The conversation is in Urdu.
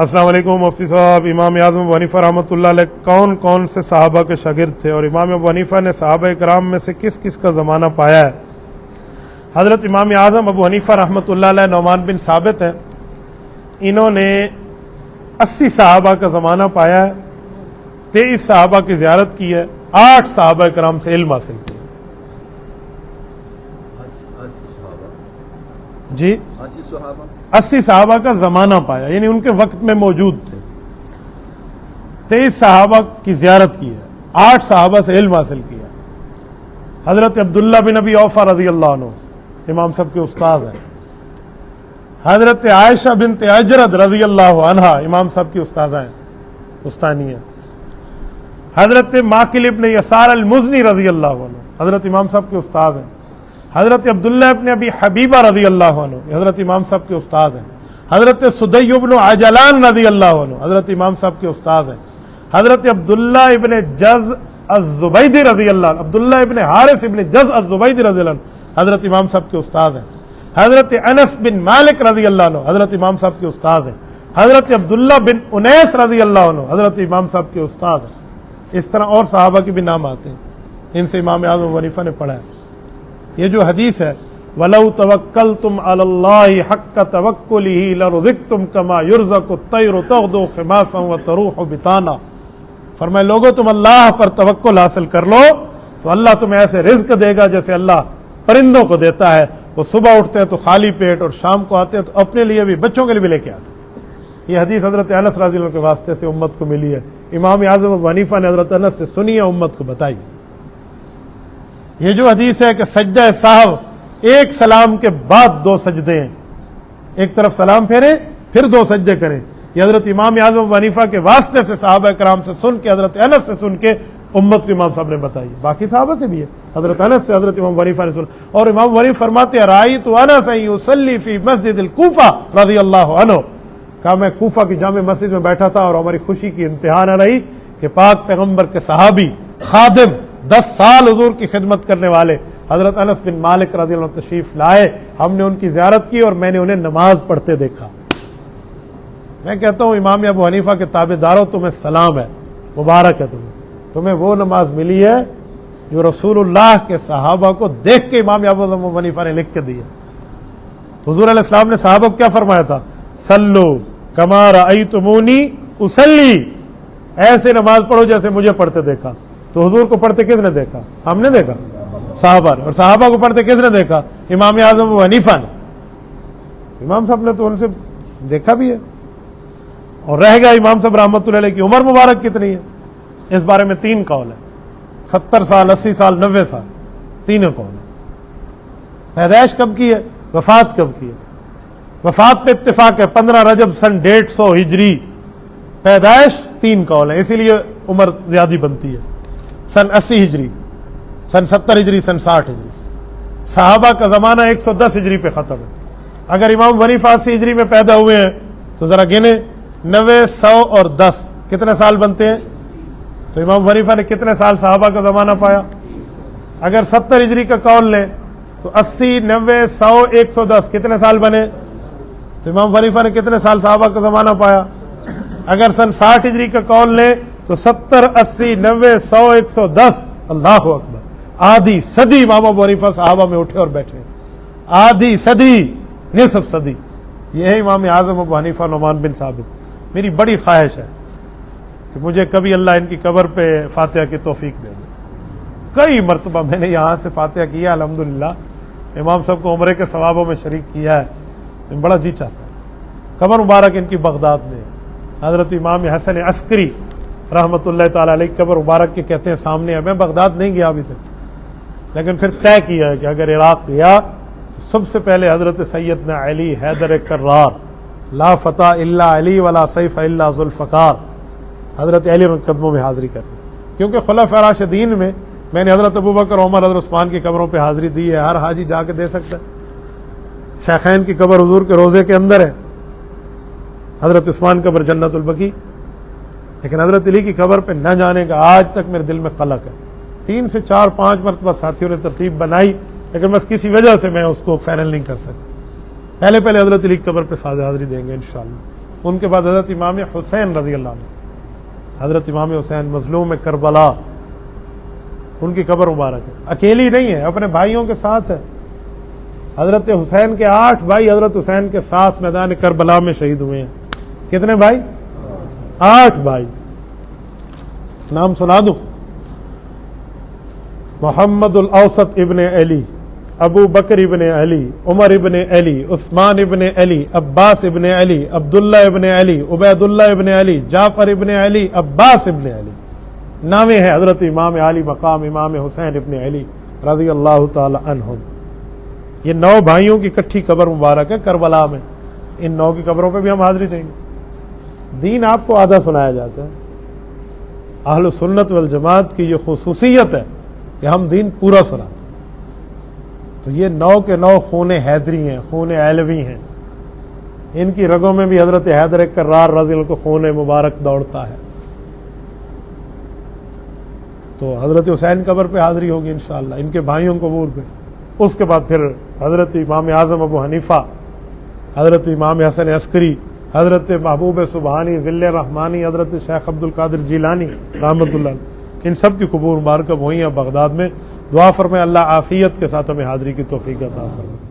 السلام علیکم مفتی صاحب، امام اعظم ابو حنیفہ رحمۃ اللہ علیہ کون کون سے صحابہ کے شاگرد تھے اور امام ابو حنیفہ نے صحابہ کرام میں سے کس کس کا زمانہ پایا ہے؟ حضرت امام اعظم ابو حنیفہ رحمۃ اللہ علیہ نعمان بن ثابت ہیں، انہوں نے 80 صحابہ کا زمانہ پایا ہے، 23 صحابہ کی زیارت کی ہے، 8 صحابہ کرام سے علم حاصل کیا جی 80 صحابہ کا زمانہ پایا، یعنی ان کے وقت میں موجود تھے، 23 صحابہ کی زیارت کی ہے، 8 صحابہ سے علم حاصل کیا۔ حضرت عبداللہ بن ابی اوفا رضی اللہ عنہ امام صاحب کے استاذ ہیں، حضرت عائشہ بنت اجرد رضی اللہ عنہا امام صاحب کی استاذہ ہیں، استانی ہیں۔ حضرت ماقل ابن یسار المزنی رضی اللہ عنہ حضرت امام صاحب کے استاذ ہیں۔ حضرت عبداللہ ابن ابی حبیبہ رضی اللہ عنہ حضرت امام صاحب کے استاذ ہیں۔ حضرت سدی بن عجلان رضی اللہ عنہ حضرت امام صاحب کے استاذ ہیں۔ حضرت عبداللہ ابن جز الزبیدی رضی اللہ عنہ، عبداللہ ابن حارث ابن جز الزبیدی رضی اللہ عنہ حضرت امام صاحب کے استاذ ہیں۔ حضرت انس بن مالک رضی اللہ عنہ حضرت امام صاحب کے استاذ ہیں۔ حضرت عبداللہ بن انیس رضی اللہ عنہ حضرت امام صاحب کے استاذ ہیں۔ اس طرح اور صحابہ کے بھی نام آتے ہیں، ان سے امام اعظم ابو حنیفہ نے پڑھا ہے۔ یہ جو حدیث ہے وَلَوْ تَوَكَّلْتُمْ عَلَى اللَّهِ حَقَّ تَوَكُّلِهِ لَرُزِقْتُمْ كَمَا يُرْزَقُ الطَّيْرُ تَغْدُو خِمَاصًا وَتَرُوحُ بِطَانًا۔ فرمائے لوگو تم اللہ پر توکل حاصل کر لو تو اللہ تمہیں ایسے رزق دے گا جیسے اللہ پرندوں کو دیتا ہے، وہ صبح اٹھتے ہیں تو خالی پیٹ اور شام کو آتے ہیں تو اپنے لیے بھی بچوں کے لیے بھی لے کے آتے ہیں۔ یہ حدیث حضرت انس رضی اللہ عنہ کے واسطے سے امت کو ملی ہے، امام اعظم ابو حنیفہ نے حضرت انس سے سنی ہے، امت کو بتائی۔ یہ جو حدیث ہے کہ سجدہ سہو ایک سلام کے بعد 2 سجدے ہیں، ایک طرف سلام پھیرے پھر 2 سجدے کریں، یہ حضرت امام اعظم ابو حنیفہ کے واسطے سے صحابہ کرام سے سن کے، حضرت انس سے سن کے امت کو امام صاحب نے بتائی، باقی صحابہ سے بھی ہے، حضرت انس سے حضرت امام ابو حنیفہ نے سن۔ اور امام ابو حنیفہ فرماتے ہیں رأیت انس یصلی فی مسجد الکوفہ رضی اللہ عنہ، کہا میں کوفہ کی جامع مسجد میں بیٹھا تھا اور ہماری خوشی کی انتہا نہ رہی کہ پاک پیغمبر کے صحابی خادم 10 سال حضور کی خدمت کرنے والے حضرت انس بن مالک رضی اللہ عنہ تشریف لائے، ہم نے ان کی زیارت کی اور میں نے انہیں نماز پڑھتے دیکھا۔ میں کہتا ہوں امام ابو حنیفہ کے تابعداروں تمہیں سلام ہے، مبارک ہے تمہیں وہ نماز ملی ہے جو رسول اللہ کے صحابہ کو دیکھ کے امام ابو حنیفہ نے لکھ کے دی ہے۔ حضور علیہ السلام نے صحابہ کو کیا فرمایا تھا؟ صلو کما رأیتمونی اصلی، ایسے نماز پڑھو جیسے مجھے پڑھتے دیکھا۔ تو حضور کو پڑھتے کس نے دیکھا؟ ہم نے دیکھا، صحابہ نے۔ اور صحابہ کو پڑھتے کس نے دیکھا؟ امام اعظم ابو حنیفہ نے۔ امام صاحب نے تو ان سے دیکھا بھی ہے۔ اور رہ گیا امام صاحب رحمۃ اللہ علیہ کی عمر مبارک کتنی ہے، اس بارے میں 3 قول ہے، 70 سال، 80 سال، 90 سال، تینوں قول ہے۔ پیدائش کب کی ہے، وفات کب کی ہے؟ وفات پہ اتفاق ہے 15 رجب سن 150 ہجری، پیدائش 3 قول ہے، اسی لیے عمر زیادہ بنتی ہے، سن 80 ہجری، سن 70 ہجری، سن 60 ہجری۔ صحابہ کا زمانہ 110 ہجری پہ ختم ہے۔ اگر امام ابو حنیفہ 80 ہجری میں پیدا ہوئے ہیں تو ذرا گنے، 90، 100 اور 10 کتنے سال بنتے ہیں؟ تو امام ابو حنیفہ نے کتنے سال صحابہ کا زمانہ پایا؟ اگر 70 ہجری کا قول لیں تو 80، 90، 100، 110 کتنے سال بنے؟ تو امام ابو حنیفہ نے کتنے سال صحابہ کا زمانہ پایا؟ اگر سن 60 ہجری کا قول لیں تو 70، 80، 90، 100، 110، اللہ اکبر، آدھی صدی امام ابو حنیفہ صحابہ میں اٹھے اور بیٹھے، آدھی صدی، نصف صدی۔ یہ ہے امام اعظم ابو حنیفہ نعمان بن ثابت۔ میری بڑی خواہش ہے کہ مجھے کبھی اللہ ان کی قبر پہ فاتحہ کی توفیق دے دے۔ کئی مرتبہ میں نے یہاں سے فاتحہ کیا، الحمدللہ امام صاحب کو عمرے کے ثوابوں میں شریک کیا ہے، میں بڑا جی چاہتا ہوں۔ قبر مبارک ان کی بغداد میں، حضرت امام حسن عسکری رحمۃ اللہ تعالی علیہ قبر مبارک کے کہتے ہیں سامنے ہے۔ میں بغداد نہیں گیا ابھی تک، لیکن پھر طے کیا ہے کہ اگر عراق گیا تو سب سے پہلے حضرت سیدنا علی حیدر کرار، لا فتح الا علی ولا سیف الا ذوالفقار، حضرت علی کے قدموں میں حاضری کرنی، کیونکہ خلفاء راشدین میں نے حضرت ابوبکر، عمر، حضرت عثمان کی قبروں پہ حاضری دی ہے، ہر حاجی جا کے دے سکتا ہے۔ شیخین کی قبر حضور کے روضے کے اندر ہے، حضرت عثمان قبر جنت البقیع، لیکن حضرت علی کی قبر پہ نہ جانے کا آج تک میرے دل میں قلق ہے۔ 3 سے 4 5 مرتبہ ساتھیوں نے ترتیب بنائی، لیکن بس کسی وجہ سے میں اس کو فائنل نہیں کر سکتا۔ پہلے حضرت علی کی قبر پہ حاضری دیں گے انشاءاللہ۔ ان کے بعد حضرت امام حسین رضی اللہ عنہ، حضرت امام حسین مظلوم کربلا، ان کی قبر مبارک ہے، اکیلی نہیں ہے، اپنے بھائیوں کے ساتھ ہے۔ حضرت حسین کے 8 بھائی حضرت حسین کے ساتھ میدان کربلا میں شہید ہوئے ہیں۔ کتنے بھائی؟ 8 بھائی۔ نام سنا دوں: محمد الاوسط ابن علی، ابو بکر ابن علی، عمر ابن علی، عثمان ابن علی، عباس ابن علی، عبداللہ ابن علی، عبید اللہ ابن علی، جعفر ابن علی، عباس ابن علی۔ نامے ہے حضرت امام علی مقام امام حسین ابن علی رضی اللہ تعالی عنہم۔ یہ 9 بھائیوں کی کٹھی قبر مبارک ہے کربلا میں۔ ان 9 کی قبروں پہ بھی ہم حاضری دیں گے۔ دین آپ کو آدھا سنایا جاتا ہے۔ اہل سنت والجماعت کی یہ خصوصیت ہے کہ ہم دین پورا سناتے ہیں۔ تو یہ 9 کے 9 خون حیدری ہیں، خون علوی ہیں۔ ان کی رگوں میں بھی حضرت حیدر کرار رضی اللہ عنہ کو خون مبارک دوڑتا ہے۔ تو حضرت حسین قبر پہ حاضری ہوگی انشاءاللہ، ان کے بھائیوں کو قبور پہ۔ اس کے بعد پھر حضرت امام اعظم ابو حنیفہ، حضرت امام حسن عسکری، حضرت محبوب سبحانی ذل رحمانی، حضرت شیخ عبد القادر جیلانی رحمۃ اللہ علیہ، ان سب کی قبور مبارکہ وہیں ہیں بغداد میں۔ دعا فرمائے اللہ عافیت کے ساتھ ہمیں حاضری کی توفیق عطا فرمائے۔